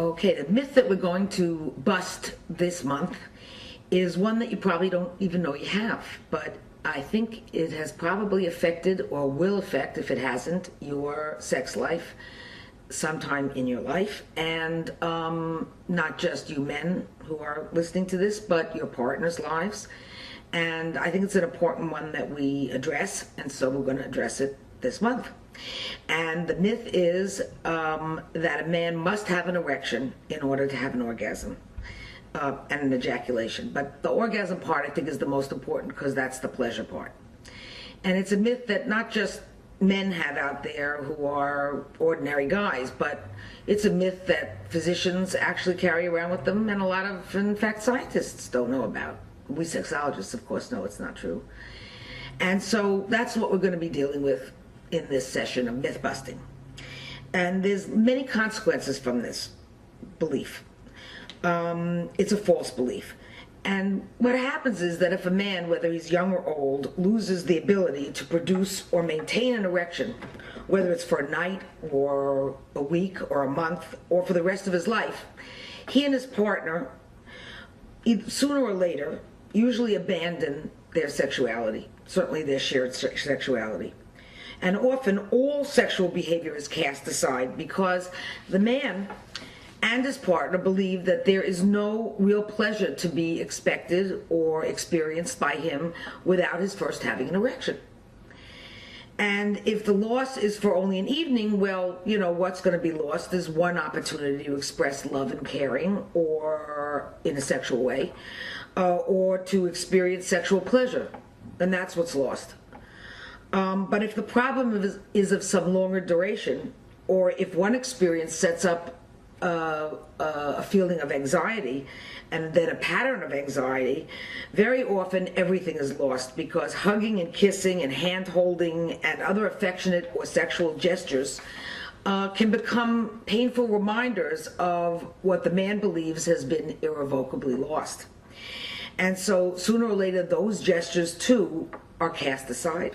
Okay, the myth that we're going to bust this month is one that you probably don't even know you have, but I think it has probably affected or will affect, if it hasn't, your sex life sometime in your life, and not just you men who are listening to this, but your partners' lives. And I think it's an important one that we address, and so we're going to address it this month. And the myth is that a man must have an erection in order to have an orgasm and an ejaculation. But the orgasm part, I think, is the most important because that's the pleasure part. And it's a myth that not just men have out there who are ordinary guys, but it's a myth that physicians actually carry around with them, and a lot of, in fact, scientists don't know about. We sexologists, of course, know it's not true. And so that's what we're going to be dealing with in this session of myth busting. And there's many consequences from this belief. It's a false belief. And what happens is that if a man, whether he's young or old, loses the ability to produce or maintain an erection, whether it's for a night or a week or a month or for the rest of his life, he and his partner, sooner or later, usually abandon their sexuality, certainly their shared sexuality. And often all sexual behavior is cast aside because the man and his partner believe that there is no real pleasure to be expected or experienced by him without his first having an erection. And if the loss is for only an evening, well, you know, what's going to be lost is one opportunity to express love and caring, or in a sexual way, or to experience sexual pleasure. And that's what's lost. But if the problem is of some longer duration, or if one experience sets up a feeling of anxiety and then a pattern of anxiety, very often everything is lost, because hugging and kissing and hand holding and other affectionate or sexual gestures can become painful reminders of what the man believes has been irrevocably lost. And so sooner or later those gestures too are cast aside.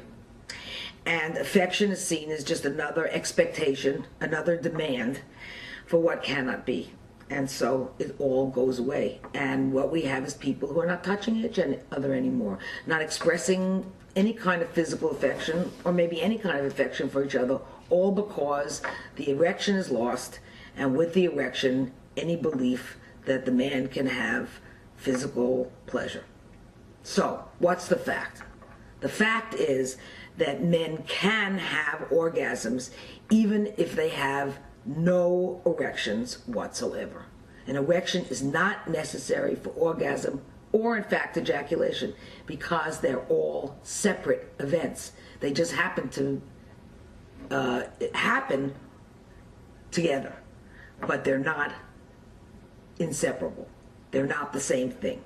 And affection is seen as just another expectation, another demand for what cannot be. And so it all goes away. And what we have is people who are not touching each other anymore, not expressing any kind of physical affection, or maybe any kind of affection for each other, all because the erection is lost, and with the erection, any belief that the man can have physical pleasure. So, what's the fact? The fact is that men can have orgasms even if they have no erections whatsoever. An erection is not necessary for orgasm or, in fact, ejaculation, because they're all separate events. They just happen to happen together, but they're not inseparable. They're not the same thing.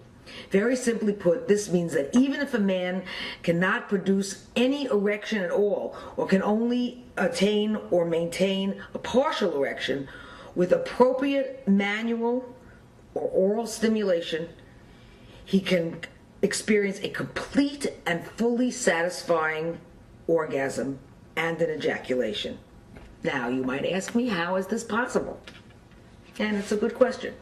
Very simply put, this means that even if a man cannot produce any erection at all, or can only attain or maintain a partial erection, with appropriate manual or oral stimulation, he can experience a complete and fully satisfying orgasm and an ejaculation. Now, you might ask me, how is this possible? And it's a good question.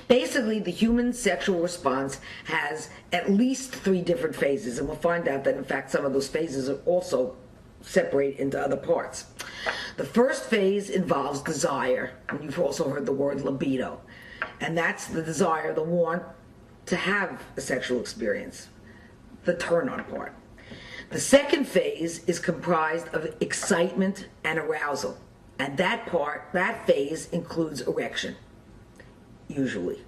Basically, the human sexual response has at least 3 different phases, and we'll find out that, in fact, some of those phases are also separate into other parts. The first phase involves desire, and you've also heard the word libido, and that's the desire, the want to have a sexual experience, the turn-on part. The second phase is comprised of excitement and arousal, and that phase includes erection, usually.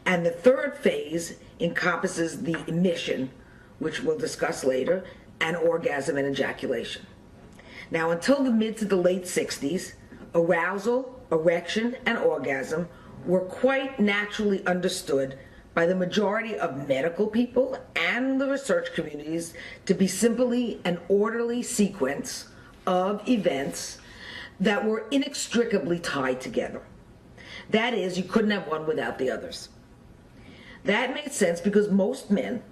And the third phase encompasses the emission, which we'll discuss later, and orgasm and ejaculation. Now, until the mid to the late 60s, arousal, erection, and orgasm were quite naturally understood by the majority of medical people and the research communities to be simply an orderly sequence of events that were inextricably tied together. That is, you couldn't have one without the others. That made sense because most men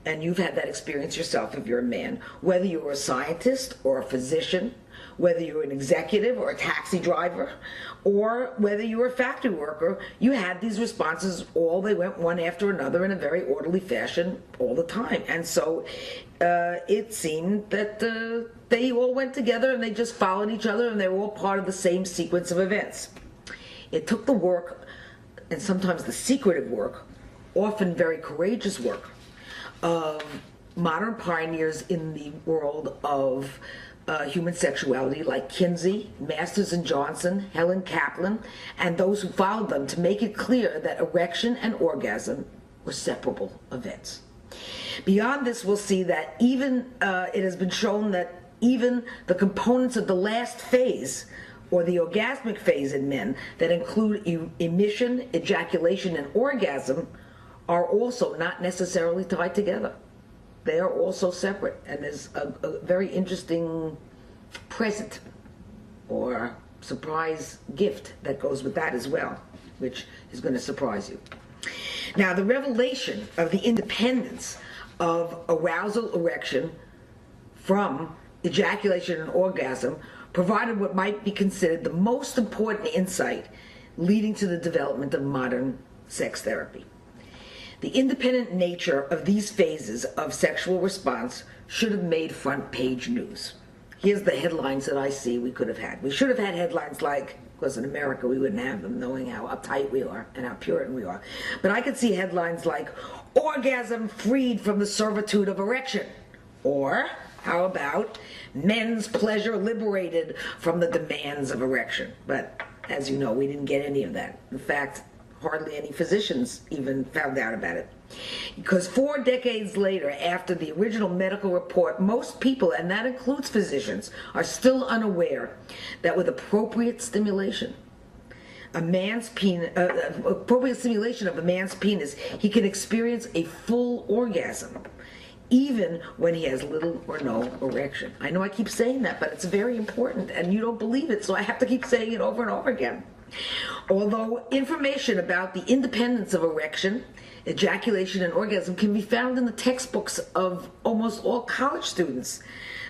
and you've had that experience yourself if you're a man, whether you're a scientist or a physician, whether you're an executive or a taxi driver, or whether you were a factory worker, you had these responses they went one after another in a very orderly fashion all the time. And so it seemed that they all went together and they just followed each other, and they were all part of the same sequence of events. It took the work, and sometimes the secretive work, often very courageous work, of modern pioneers in the world of human sexuality like Kinsey, Masters and Johnson, Helen Kaplan, and those who followed them to make it clear that erection and orgasm were separable events. Beyond this, we'll see that even it has been shown that even the components of the last phase, or the orgasmic phase in men, that include emission, ejaculation, and orgasm, are also not necessarily tied together. They are also separate, and there's a very interesting present or surprise gift that goes with that as well, which is going to surprise you. Now, the revelation of the independence of arousal erection from ejaculation and orgasm provided what might be considered the most important insight leading to the development of modern sex therapy. The independent nature of these phases of sexual response should have made front page news. Here's the headlines that I see we could have had. We should have had headlines like, because in America we wouldn't have them, knowing how uptight we are and how Puritan we are. But I could see headlines like, orgasm freed from the servitude of erection. Or, how about, men's pleasure liberated from the demands of erection. But as you know, we didn't get any of that. In fact, hardly any physicians even found out about it. Because 4 decades later, after the original medical report, most people, and that includes physicians, are still unaware that with appropriate stimulation, appropriate stimulation of a man's penis, he can experience a full orgasm, even when he has little or no erection. I know I keep saying that, but it's very important, and you don't believe it, so I have to keep saying it over and over again. Although information about the independence of erection, ejaculation, and orgasm can be found in the textbooks of almost all college students,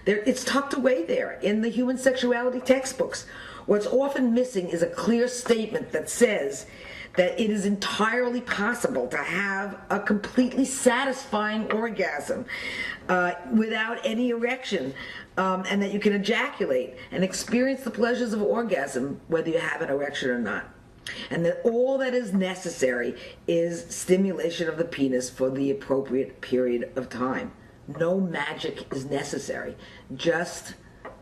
it's tucked away there in the human sexuality textbooks. What's often missing is a clear statement that says that it is entirely possible to have a completely satisfying orgasm without any erection, and that you can ejaculate and experience the pleasures of orgasm whether you have an erection or not. And that all that is necessary is stimulation of the penis for the appropriate period of time. No magic is necessary, just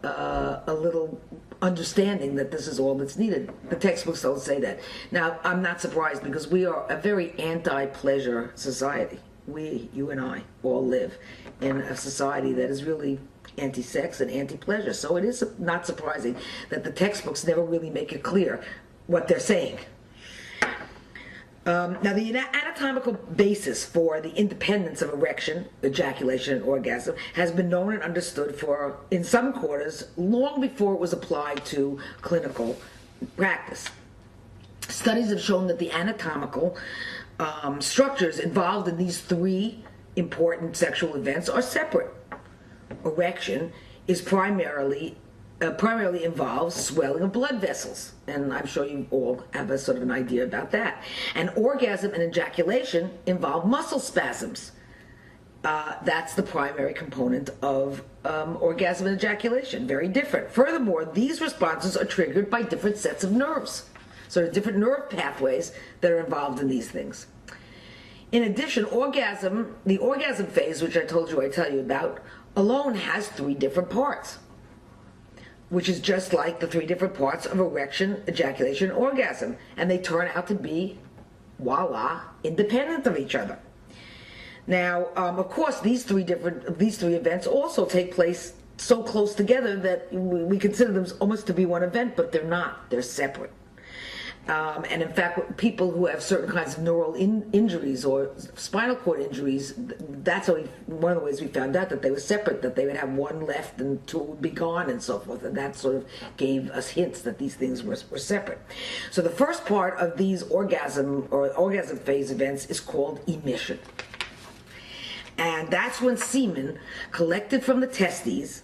a little understanding that this is all that's needed. The textbooks don't say that. Now, I'm not surprised, because we are a very anti-pleasure society. You and I, all live in a society that is really anti-sex and anti-pleasure. So it is not surprising that the textbooks never really make it clear what they're saying. Now, the anatomical basis for the independence of erection, ejaculation, and orgasm has been known and understood in some quarters long before it was applied to clinical practice. Studies have shown that the anatomical structures involved in these 3 important sexual events are separate. Erection is primarily involves swelling of blood vessels, and I'm sure you all have a sort of an idea about that. And orgasm and ejaculation involve muscle spasms. That's the primary component of orgasm and ejaculation. Very different. Furthermore, these responses are triggered by different sets of nerves. So there are different nerve pathways that are involved in these things. In addition, the orgasm phase, which I told you I'd tell you about, alone has 3 different parts, which is just like the 3 different parts of erection, ejaculation, and orgasm. And they turn out to be, voila, independent of each other. Now, of course, these three events also take place so close together that we consider them almost to be one event, but they're not. They're separate. And in fact, people who have certain kinds of neural injuries or spinal cord injuries, that's one of the ways we found out that they were separate, that they would have one left and 2 would be gone and so forth. And that sort of gave us hints that these things were separate. So the first part of these orgasm phase events is called emission. And that's when semen collected from the testes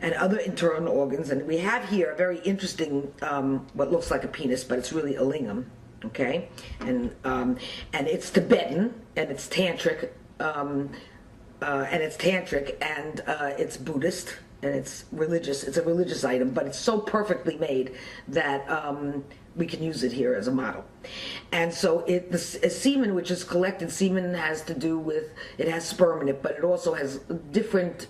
and other internal organs, and we have here a very interesting, what looks like a penis, but it's really a lingam, okay? And it's Tibetan, and it's tantric, and it's Buddhist, and it's religious. It's a religious item, but it's so perfectly made that we can use it here as a model. And so the semen, which is collected, semen has to do with, it has sperm in it, but it also has different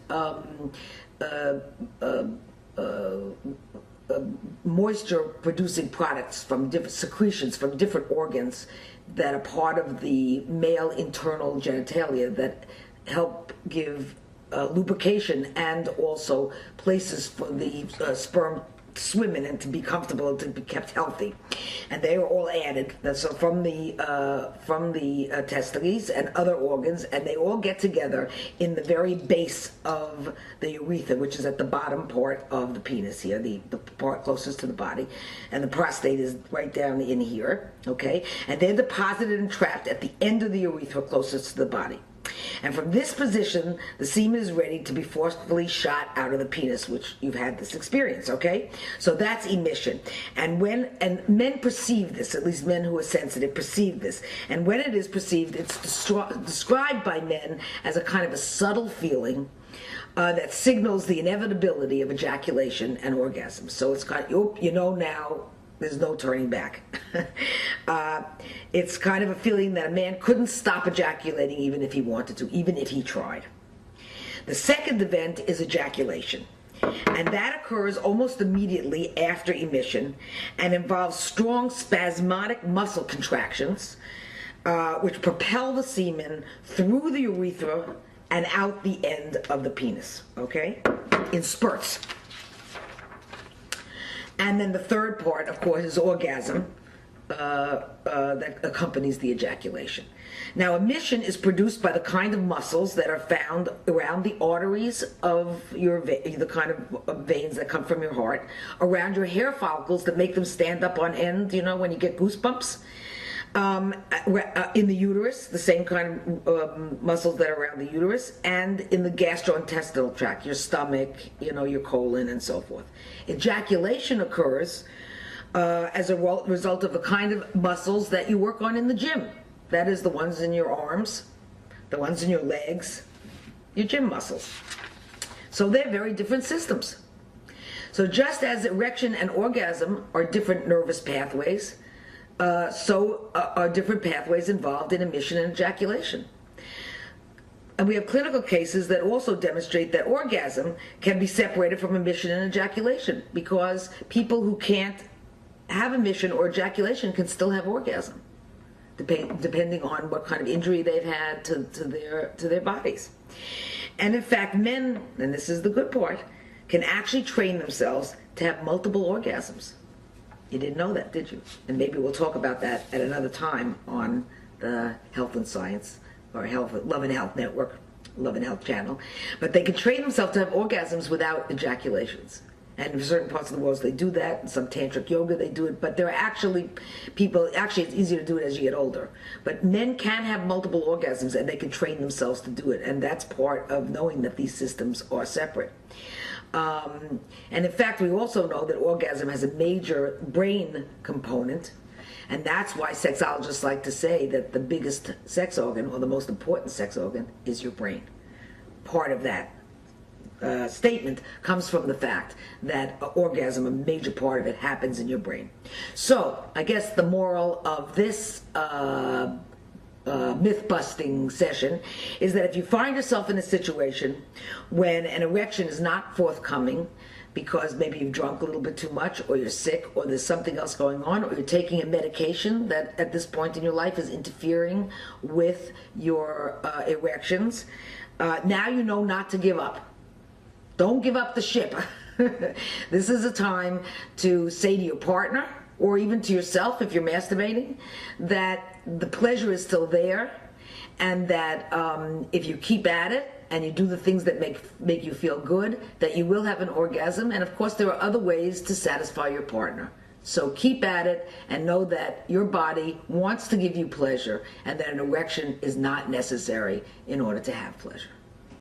moisture producing products from different secretions from different organs that are part of the male internal genitalia that help give lubrication and also places for the sperm to swim in and to be comfortable and to be kept healthy. And they are all added, so from the testes and other organs, and they all get together in the very base of the urethra, which is at the bottom part of the penis here, the part closest to the body, and the prostate is right down in here, okay? And they're deposited and trapped at the end of the urethra closest to the body. And from this position, the semen is ready to be forcefully shot out of the penis, which you've had this experience, okay? So that's emission. And men perceive this, at least men who are sensitive perceive this. And when it is perceived, it's described by men as a kind of a subtle feeling that signals the inevitability of ejaculation and orgasm. So it's kind of, you know now, there's no turning back. It's kind of a feeling that a man couldn't stop ejaculating even if he wanted to, even if he tried. The second event is ejaculation, and that occurs almost immediately after emission and involves strong spasmodic muscle contractions which propel the semen through the urethra and out the end of the penis, okay, in spurts. And then the third part, of course, is orgasm that accompanies the ejaculation. Now, emission is produced by the kind of muscles that are found around the arteries of the kind of veins that come from your heart, around your hair follicles that make them stand up on end, you know, when you get goosebumps. In the uterus, the same kind of muscles that are around the uterus, and in the gastrointestinal tract, your stomach, you know, your colon, and so forth. Ejaculation occurs as a result of the kind of muscles that you work on in the gym. That is the ones in your arms, the ones in your legs, your gym muscles. So they're very different systems. So just as erection and orgasm are different nervous pathways, so are different pathways involved in emission and ejaculation. And we have clinical cases that also demonstrate that orgasm can be separated from emission and ejaculation, because people who can't have emission or ejaculation can still have orgasm, depending on what kind of injury they've had to their bodies. And in fact, men, and this is the good part, can actually train themselves to have multiple orgasms. You didn't know that, did you? And maybe we'll talk about that at another time on the Health and Science or Love and Health Network, Love and Health channel. But they can train themselves to have orgasms without ejaculations. And in certain parts of the world they do that. In some tantric yoga they do it. But there are actually people, actually it's easier to do it as you get older. But men can have multiple orgasms and they can train themselves to do it. And that's part of knowing that these systems are separate. And in fact, we also know that orgasm has a major brain component, and that's why sexologists like to say that the biggest sex organ, or the most important sex organ, is your brain. Part of that statement comes from the fact that orgasm, a major part of it, happens in your brain. So, I guess the moral of this myth-busting session is that if you find yourself in a situation when an erection is not forthcoming because maybe you've drunk a little bit too much, or you're sick, or there's something else going on, or you're taking a medication that at this point in your life is interfering with your erections, now you know not to give up. Don't give up the ship. This is a time to say to your partner, or even to yourself if you're masturbating, that the pleasure is still there, and that if you keep at it and you do the things that make you feel good, that you will have an orgasm. And of course there are other ways to satisfy your partner. So keep at it and know that your body wants to give you pleasure and that an erection is not necessary in order to have pleasure.